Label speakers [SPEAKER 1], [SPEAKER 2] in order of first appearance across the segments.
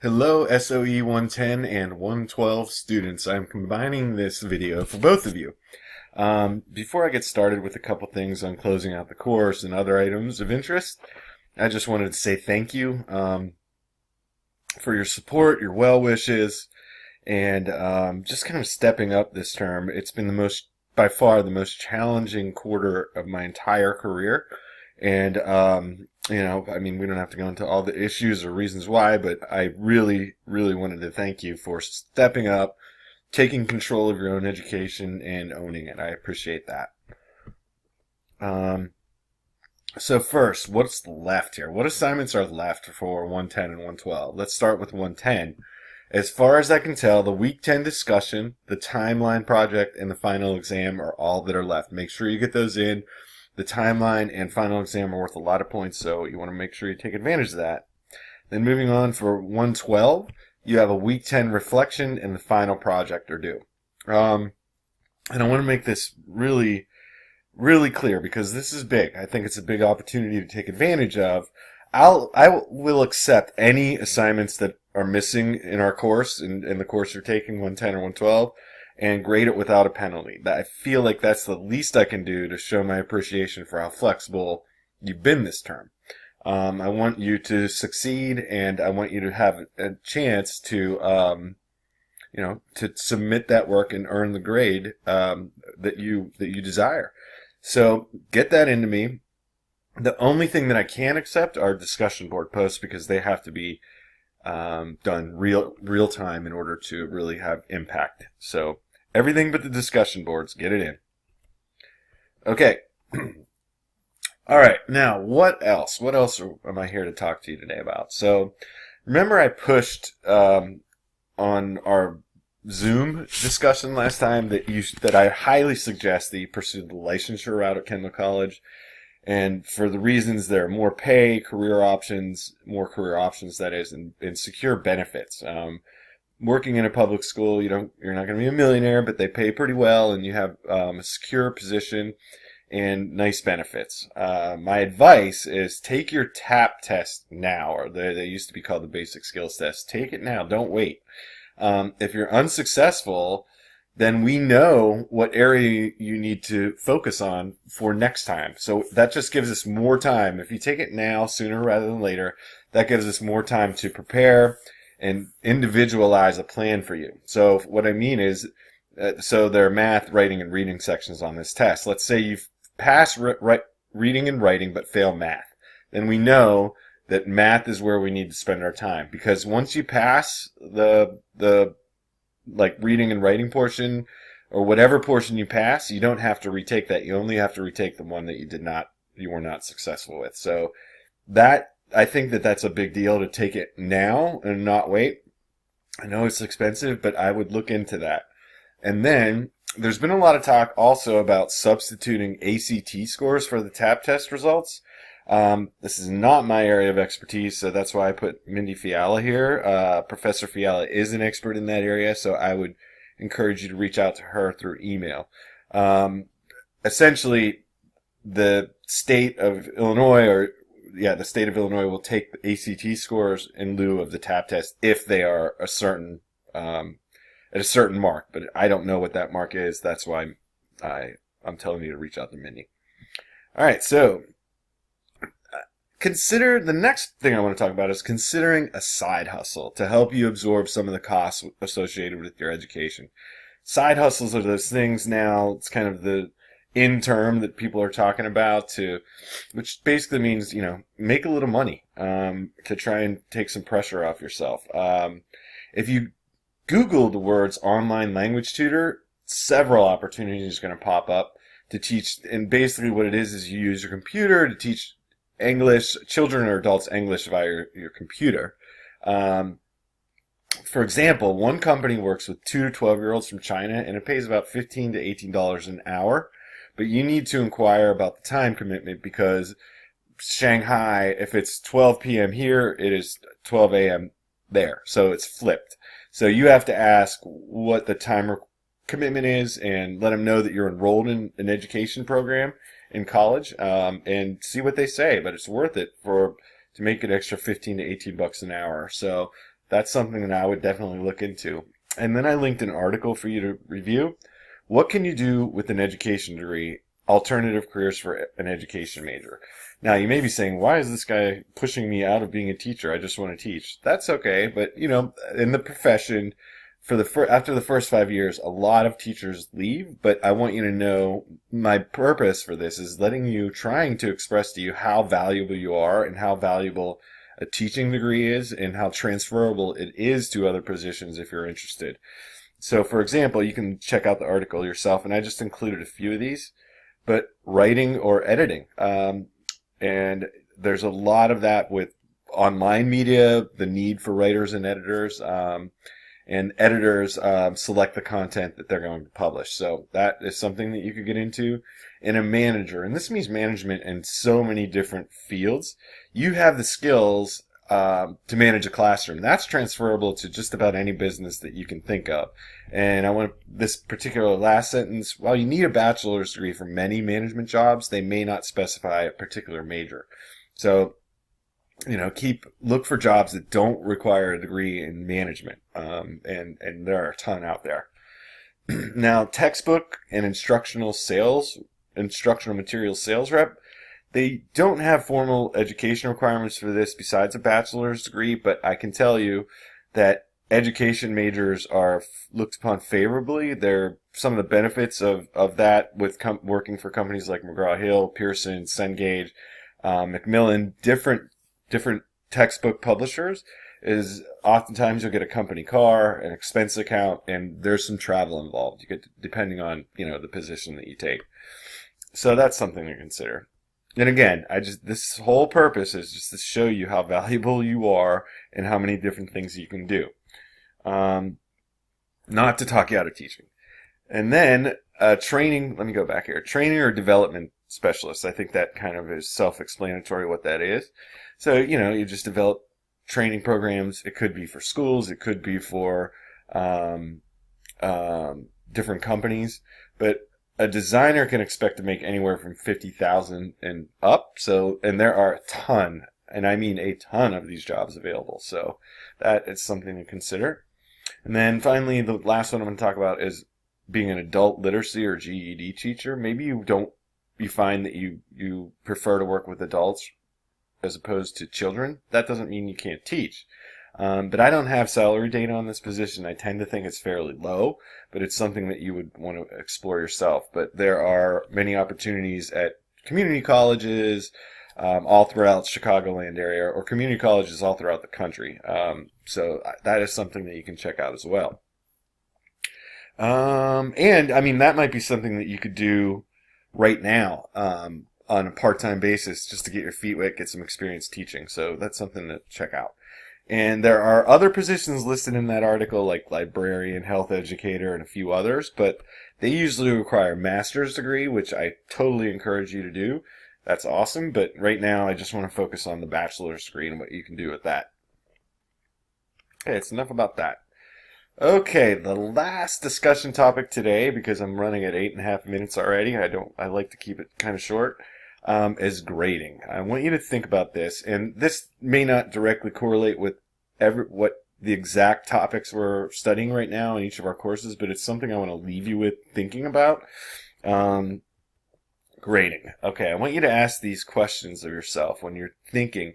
[SPEAKER 1] Hello SOE 110 and 112 students. I'm combining this video for both of you. Before I get started with a couple things on closing out the course and other items of interest, I just wanted to say thank you for your support, your well wishes, and just kind of stepping up this term. It's been by far the most challenging quarter of my entire career. And, we don't have to go into all the issues or reasons why, but I really, really wanted to thank you for stepping up, taking control of your own education, and owning it. I appreciate that. So first, what's left here? What assignments are left for 110 and 112? Let's start with 110. As far as I can tell, the week 10 discussion, the timeline project, and the final exam are all that are left. Make sure you get those in. The timeline and final exam are worth a lot of points, so you want to make sure you take advantage of that. Then moving on for 112, you have a week 10 reflection and the final project are due. And I want to make this really, really clear because this is big. I think it's a big opportunity to take advantage of. I will accept any assignments that are missing in our course, in the course you're taking, 110 or 112, and grade it without a penalty. I feel like that's the least I can do to show my appreciation for how flexible you've been this term. I want you to succeed, and I want you to have a chance to, to submit that work and earn the grade that you desire. So get that into me. The only thing that I can accept are discussion board posts because they have to be done real time in order to really have impact. So everything but the discussion boards, get it in. Okay. All right. Now, what else? What else am I here to talk to you today about? So, remember I pushed on our Zoom discussion last time that I highly suggest that you pursue the licensure route at Kendall College. And for the reasons there are more pay, more career options, that is, and secure benefits. Working in a public school, you're not going to be a millionaire, but they pay pretty well, and you have a secure position and nice benefits. My advice is take your TAP test now, or they used to be called the Basic Skills Test. Take it now. Don't wait. If you're unsuccessful, then we know what area you need to focus on for next time. So that just gives us more time. If you take it now, sooner rather than later, that gives us more time to prepare and individualize a plan for you. So what I mean is, so there are math, writing, and reading sections on this test. Let's say you've passed reading and writing but fail math. Then we know that math is where we need to spend our time. Because once you pass the reading and writing portion, or whatever portion you pass, you don't have to retake that. You only have to retake the one that you were not successful with. So I think that's a big deal to take it now and not wait. I know it's expensive, but I would look into that. And then there's been a lot of talk also about substituting ACT scores for the TAP test results. This is not my area of expertise, so that's why I put Mindy Fiala here. Professor Fiala is an expert in that area, so I would encourage you to reach out to her through email. Essentially, the state of Illinois, the state of Illinois will take the ACT scores in lieu of the TAP test if they are at a certain mark, but I don't know what that mark is. That's why I'm telling you to reach out to Mindy. All right, so the next thing I want to talk about is considering a side hustle to help you absorb some of the costs associated with your education. Side hustles are those things now, it's kind of the in term that people are talking about, which basically means, make a little money to try and take some pressure off yourself. If you Google the words online language tutor, several opportunities are going to pop up to teach, and basically what it is you use your computer to teach children or adults English via your computer. For example, one company works with 2 to 12-year-olds from China, and it pays about $15 to $18 an hour. But you need to inquire about the time commitment because Shanghai, if it's 12 p.m. here, it is 12 a.m. there. So it's flipped. So you have to ask what the time commitment is and let them know that you're enrolled in an education program in college, and see what they say. But it's worth it to make an extra $15 to $18 an hour. So that's something that I would definitely look into. And then I linked an article for you to review. What can you do with an education degree? Alternative careers for an education major. Now, you may be saying, why is this guy pushing me out of being a teacher? I just want to teach. That's okay, but in the profession, after the first 5 years, a lot of teachers leave, but I want you to know my purpose for this is trying to express to you how valuable you are and how valuable a teaching degree is and how transferable it is to other positions if you're interested. So, for example, you can check out the article yourself, and I just included a few of these, but writing or editing. And there's a lot of that with online media, the need for writers and editors. And editors select the content that they're going to publish. So that is something that you could get into. And a manager, and this means management in so many different fields. You have the skills to manage a classroom. That's transferable to just about any business that you can think of. And I want this particular last sentence, while you need a bachelor's degree for many management jobs, they may not specify a particular major. So look for jobs that don't require a degree in management. And there are a ton out there. Now, textbook and instructional materials sales rep, they don't have formal education requirements for this besides a bachelor's degree, but I can tell you that education majors are looked upon favorably. They're some of the benefits of that with working for companies like McGraw-Hill, Pearson, Cengage, Macmillan, different textbook publishers, is oftentimes you'll get a company car, an expense account, and there's some travel involved. You get, depending on, the position that you take. So that's something to consider. And again, this whole purpose is just to show you how valuable you are and how many different things you can do. Not to talk you out of teaching. And then, training, let me go back here. Training or development specialist. I think that kind of is self-explanatory what that is. So, you just develop training programs. It could be for schools. It could be for different companies. But a designer can expect to make anywhere from $50,000 and up. So, and there are a ton, and I mean a ton of these jobs available. So that is something to consider. And then finally, the last one I'm going to talk about is being an adult literacy or GED teacher. Maybe you find that you prefer to work with adults as opposed to children. That doesn't mean you can't teach. But I don't have salary data on this position. I tend to think it's fairly low, but it's something that you would want to explore yourself. But there are many opportunities at community colleges all throughout the Chicagoland area, or community colleges all throughout the country. So that is something that you can check out as well. And I mean, that might be something that you could do right now on a part-time basis just to get your feet wet, get some experience teaching. So that's something to check out. And there are other positions listed in that article, like librarian, health educator, and a few others, but they usually require a master's degree, which I totally encourage you to do. That's awesome, but right now I just want to focus on the bachelor's degree and what you can do with that. Okay, it's enough about that. Okay, the last discussion topic today, because I'm running at 8.5 minutes already, I like to keep it kind of short, is grading. I want you to think about this, and this may not directly correlate with what the exact topics we're studying right now in each of our courses, but it's something I want to leave you with thinking about. Grading. Okay, I want you to ask these questions of yourself when you're thinking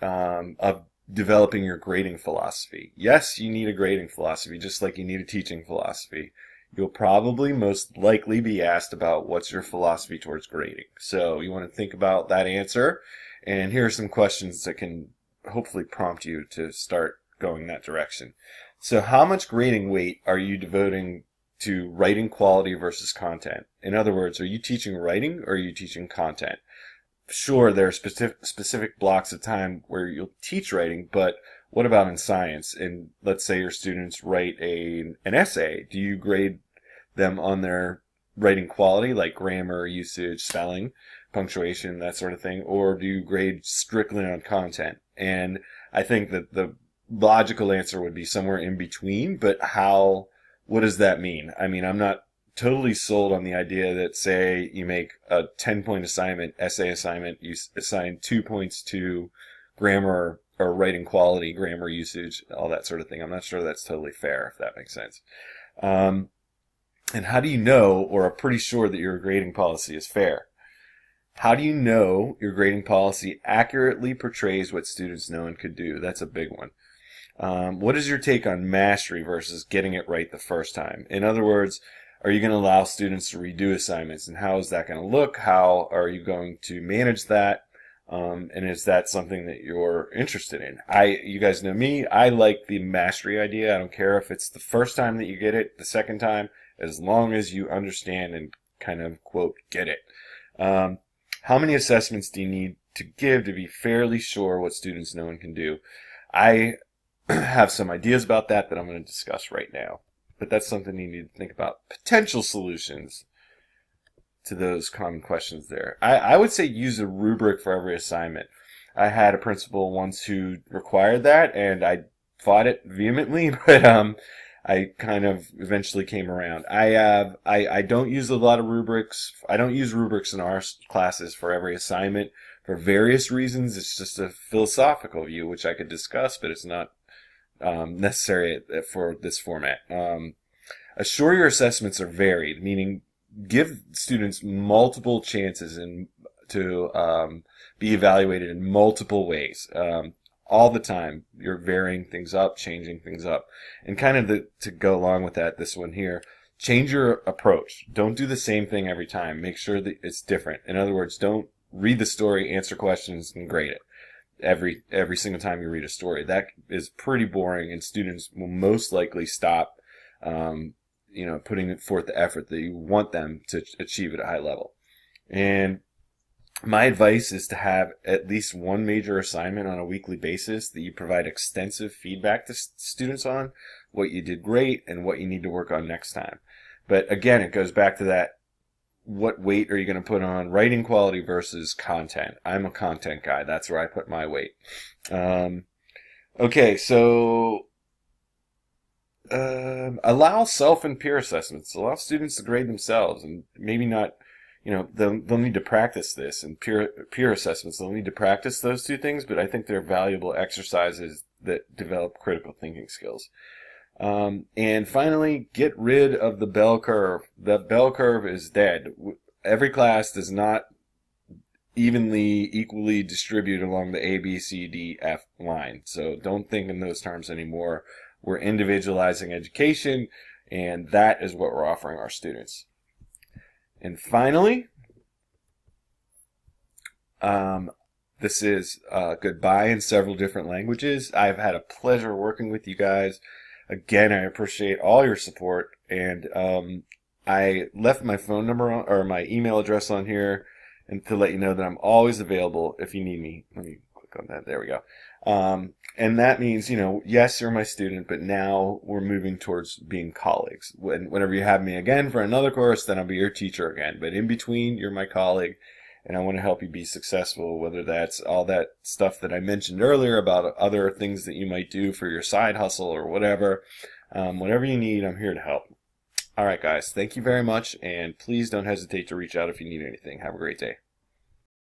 [SPEAKER 1] of developing your grading philosophy. Yes, you need a grading philosophy, just like you need a teaching philosophy. You'll probably most likely be asked about what's your philosophy towards grading. So you want to think about that answer, and here are some questions that can hopefully prompt you to start going that direction. So how much grading weight are you devoting to writing quality versus content? In other words, are you teaching writing or are you teaching content? Sure, there are specific blocks of time where you'll teach writing, but what about in science? And let's say your students write an essay. Do you grade them on their writing quality, like grammar, usage, spelling, punctuation, that sort of thing? Or do you grade strictly on content? And I think that the logical answer would be somewhere in between, but what does that mean? I mean, I'm not totally sold on the idea that, say, you make a 10-point essay assignment, you assign 2 points to grammar or writing quality, grammar usage, all that sort of thing. I'm not sure that's totally fair, if that makes sense. And how do you know or are pretty sure that your grading policy is fair? How do you know your grading policy accurately portrays what students know and could do? That's a big one. What is your take on mastery versus getting it right the first time? In other words, are you going to allow students to redo assignments, and how is that going to look? How are you going to manage that? And is that something that you're interested in? You guys know me, I like the mastery idea. I don't care if it's the first time that you get it, the second time, as long as you understand and kind of, quote, get it. How many assessments do you need to give to be fairly sure what students know and can do? I have some ideas about that I'm going to discuss right now. But that's something you need to think about. Potential solutions to those common questions there. I would say use a rubric for every assignment. I had a principal once who required that, and I fought it vehemently, but I kind of eventually came around. I don't use a lot of rubrics. I don't use rubrics in our classes for every assignment for various reasons. It's just a philosophical view, which I could discuss, but it's not necessary for this format. Assure your assessments are varied, meaning give students multiple chances to be evaluated in multiple ways. All the time, you're varying things up, changing things up. And kind of to go along with that, this one here, change your approach. Don't do the same thing every time. Make sure that it's different. In other words, don't read the story, answer questions, and grade it every single time you read a story. That is pretty boring, and students will most likely stop putting forth the effort that you want them to achieve at a high level. And my advice is to have at least one major assignment on a weekly basis that you provide extensive feedback to students on, what you did great and what you need to work on next time. But again, it goes back to that, what weight are you going to put on writing quality versus content? I'm a content guy. That's where I put my weight. Okay, so allow self and peer assessments. Allow students to grade themselves, and maybe not, they'll need to practice this, and peer assessments, they'll need to practice those two things, but I think they're valuable exercises that develop critical thinking skills. And finally, get rid of the bell curve. The bell curve is dead. Every class does not equally distribute along the A, B, C, D, F line. So don't think in those terms anymore. We're individualizing education, and that is what we're offering our students. And finally, this is goodbye in several different languages. I've had a pleasure working with you guys. Again, I appreciate all your support, and I left my phone number or my email address on here, and to let you know that I'm always available if you need me. Let me click on that. There we go. And that means, yes, you're my student, but now we're moving towards being colleagues. Whenever you have me again for another course, then I'll be your teacher again. But in between, you're my colleague, and I want to help you be successful, whether that's all that stuff that I mentioned earlier about other things that you might do for your side hustle or whatever. Whatever you need, I'm here to help. All right, guys, thank you very much, and please don't hesitate to reach out if you need anything. Have a great day.